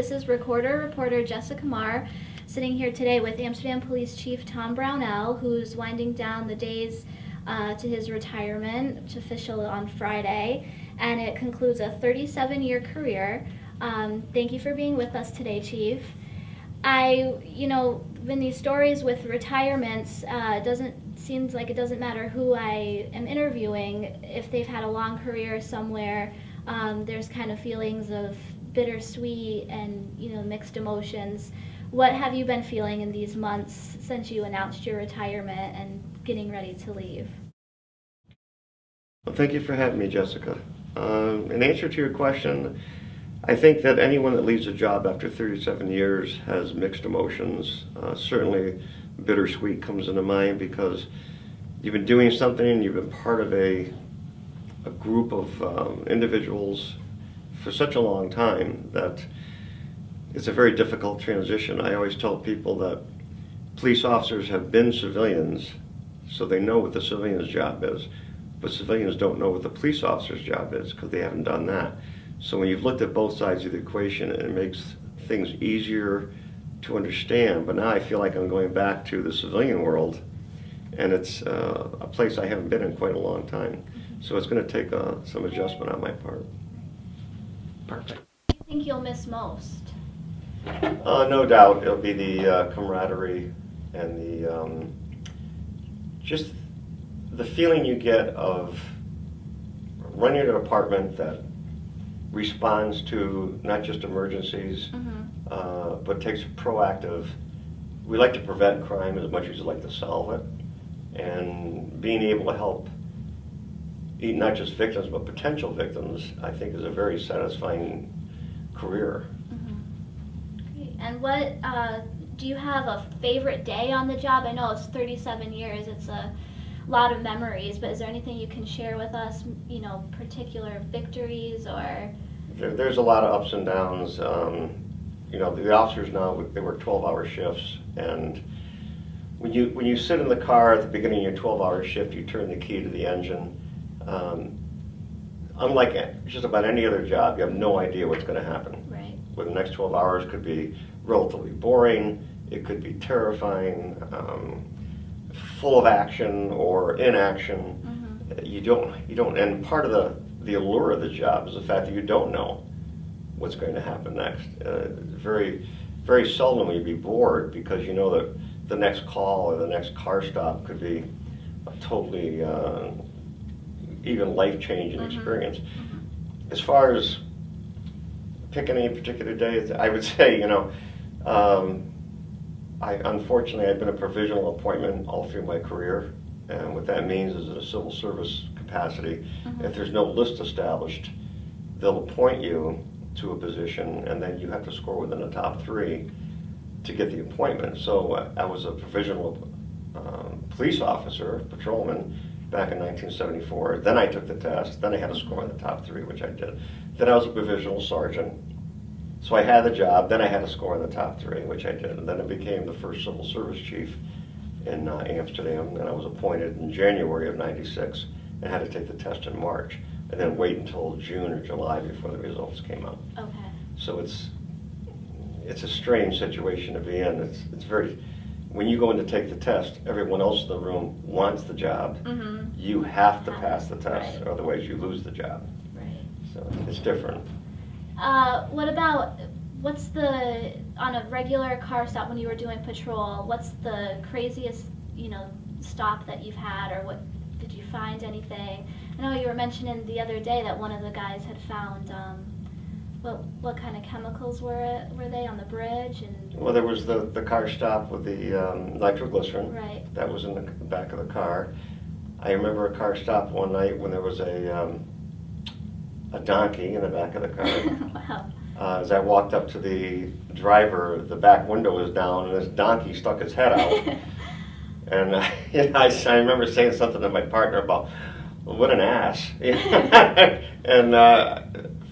This is reporter Jessica Marr, sitting here today with Amsterdam Police Chief Tom Brownell, who's winding down the days to his retirement, which official on Friday, and it concludes a 37-year career. Thank you for being with us today, Chief. In these stories with retirements, seems like it doesn't matter who I am interviewing. If they've had a long career somewhere, there's kind of feelings of bittersweet and mixed emotions. What have you been feeling in these months since you announced your retirement and getting ready to leave? Well, thank you for having me, Jessica. In answer to your question, I think that anyone that leaves a job after 37 years has mixed emotions. Certainly bittersweet comes into mind because you've been doing something and you've been part of a group of individuals for such a long time that it's a very difficult transition. I always tell people that police officers have been civilians, so they know what the civilian's job is, but civilians don't know what the police officer's job is because they haven't done that. So when you've looked at both sides of the equation, it makes things easier to understand. But now I feel like I'm going back to the civilian world, and it's a place I haven't been in quite a long time. So it's going to take some adjustment on my part. Perfect. What do you think you'll miss most? No doubt it'll be the camaraderie and the just the feeling you get of running a department that responds to not just emergencies, but takes a proactive. We like to prevent crime as much as we like to solve it, and being able to help not just victims but potential victims, I think, is a very satisfying career. Great. And what do you have a favorite day on the job? I know it's 37 years. It's a lot of memories, but is there anything you can share with us? Particular victories or? There's a lot of ups and downs. The officers now, they work 12-hour shifts, and when you sit in the car at the beginning of your 12-hour shift, you turn the key to the engine. Unlike just about any other job, you have no idea what's going to happen. Right. Where the next 12 hours could be relatively boring, it could be terrifying, full of action or inaction. You don't, and part of the allure of the job is the fact that you don't know what's going to happen next. Very, very seldom will you be bored because you know that the next call or the next car stop could be a totally even life-changing experience. As far as picking any particular day, I would say, unfortunately I've been a provisional appointment all through my career, and what that means is in a civil service capacity, if there's no list established, they'll appoint you to a position and then you have to score within the top 3 to get the appointment. So I was a provisional police officer, patrolman, back in 1974. Then I took the test, then I had to score in the top 3, which I did. Then I was a provisional sergeant. So I had the job, then I had to score in the top 3, which I did. And then I became the first civil service chief in Amsterdam, and I was appointed in January of '96 and had to take the test in March, and then wait until June or July before the results came out. Okay. So it's a strange situation to be in. It's very, when you go in to take the test, everyone else in the room wants the job. You have to pass the test, right. or otherwise you lose the job. Right. So it's different. On a regular car stop when you were doing patrol, what's the craziest, stop that you've had, or what, did you find anything? I know you were mentioning the other day that one of the guys had found, what kind of chemicals were they on the bridge? And Well, there was the car stop with the nitroglycerin. Right. That was in the back of the car. I remember a car stop one night when there was a donkey in the back of the car. Wow. As I walked up to the driver, the back window was down, and this donkey stuck his head out. And I remember saying something to my partner about, well, what an ass. And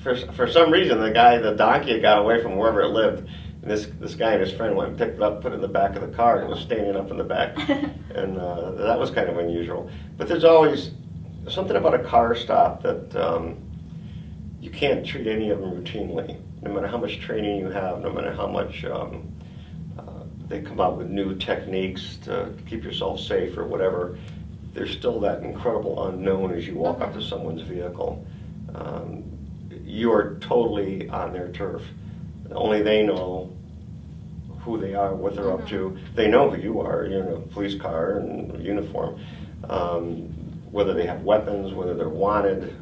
for some reason, the donkey got away from wherever it lived. And this guy and his friend went and picked it up, put it in the back of the car, and it was standing up in the back. And that was kind of unusual. But there's always something about a car stop that you can't treat any of them routinely. no matter how much training you have, no matter how much they come out with new techniques to keep yourself safe or whatever, there's still that incredible unknown as you walk up to someone's vehicle. You are totally on their turf. Only they know who they are, what they're up to. They know who you are. You're in a police car and uniform. Whether they have weapons, whether they're wanted,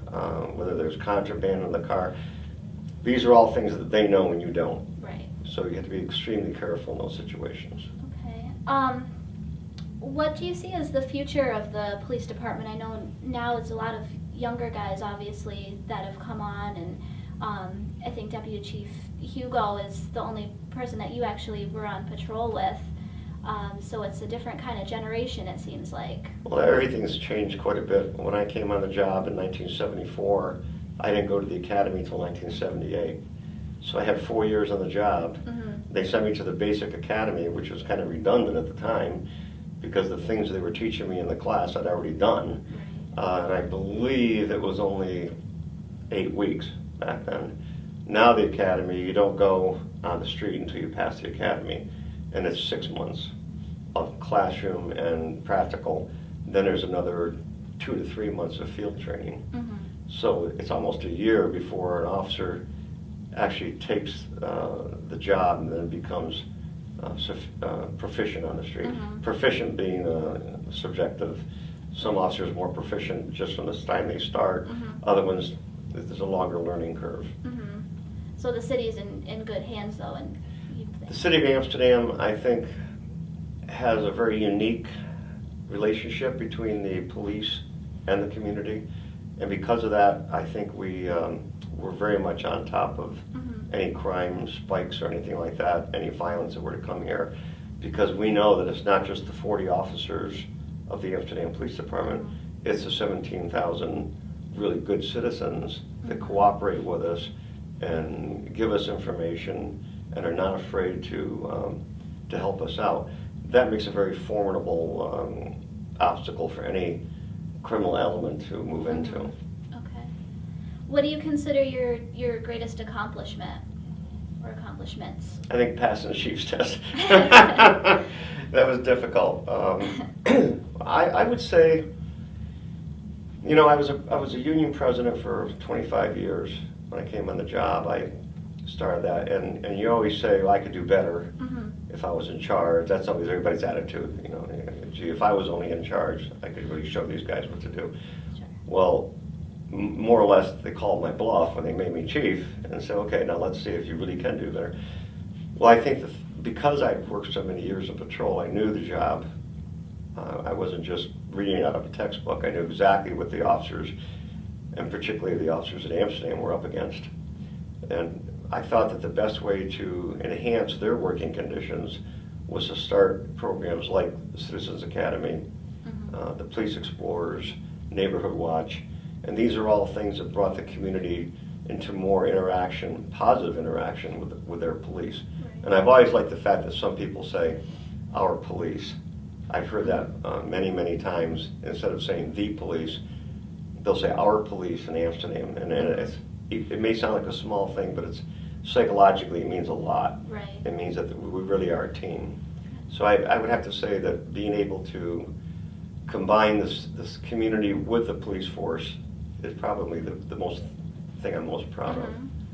whether there's contraband in the car. These are all things that they know and you don't. Right. So you have to be extremely careful in those situations. Okay. What do you see as the future of the police department? I know now it's a lot of younger guys, obviously, that have come on, and I think Deputy Chief Hugo is the only person that you actually were on patrol with. So it's a different kind of generation, it seems like. Well, everything's changed quite a bit. When I came on the job in 1974, I didn't go to the academy until 1978. So I had 4 years on the job. They sent me to the basic academy, which was kind of redundant at the time, because the things they were teaching me in the class I'd already done. And I believe it was only 8 weeks back then. Now the academy, you don't go on the street until you pass the academy, and it's 6 months of classroom and practical. Then there's another 2 to 3 months of field training. So it's almost a year before an officer actually takes the job and then becomes proficient on the street. Proficient being subjective. Some officers are more proficient just from the time they start. Other ones, there's a longer learning curve. So the city's in good hands, though, and the city of Amsterdam, I think, has a very unique relationship between the police and the community, and because of that, I think we're very much on top of any crime spikes or anything like that, any violence that were to come here, because we know that it's not just the 40 officers of the Amsterdam Police Department, it's the 17,000 really good citizens that cooperate with us and give us information and are not afraid to help us out. That makes a very formidable obstacle for any criminal element to move into. Okay. What do you consider your greatest accomplishment or accomplishments? I think passing the chief's test. That was difficult. I would say, you know, I was a union president for 25 years when I came on the job. I started that, and you always say, well, I could do better if I was in charge. That's always everybody's attitude, you know. Gee, if I was only in charge, I could really show these guys what to do. Sure. Well, more or less, they called my bluff when they made me chief and said, okay, now let's see if you really can do better. Well, I think that because I'd worked so many years in patrol, I knew the job. I wasn't just reading it out of a textbook. I knew exactly what the officers, and particularly the officers at Amsterdam, were up against. And I thought that the best way to enhance their working conditions was to start programs like the Citizens Academy, the Police Explorers, Neighborhood Watch, and these are all things that brought the community into more interaction, positive interaction with their police. Right. And I've always liked the fact that some people say, our police. I've heard that many, many times. Instead of saying the police, they'll say our police in Amsterdam. And it may sound like a small thing, but it's psychologically, it means a lot. Right. It means that we really are a team. So I would have to say that being able to combine this community with the police force is probably the most thing I'm most proud of.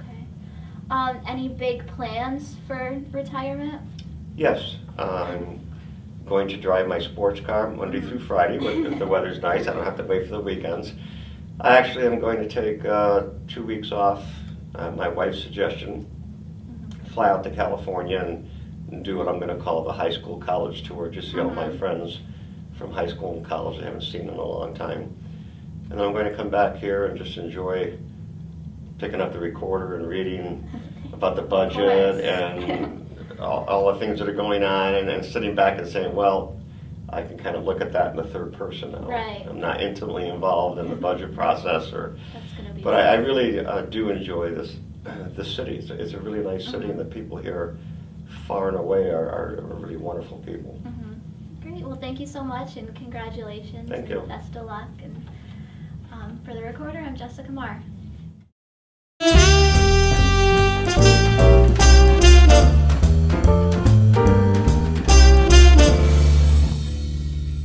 Okay. Any big plans for retirement? Yes. I'm going to drive my sports car Monday through Friday, but if the weather's nice, I don't have to wait for the weekends. I actually am going to take 2 weeks off, my wife's suggestion, fly out to California and do what I'm going to call the high school college tour, just see all my friends from high school and college I haven't seen in a long time. And then I'm going to come back here and just enjoy picking up the recorder and reading about the budget and all the things that are going on, and sitting back and saying, well, I can kind of look at that in the third person now. Right. I'm not intimately involved in the budget process, That's gonna be but I really do enjoy this city. It's a really nice city, and the people here, far and away, are really wonderful people. Great. Well, thank you so much, and congratulations. Thank you. And best of luck. And for the recorder, I'm Jessica Marr.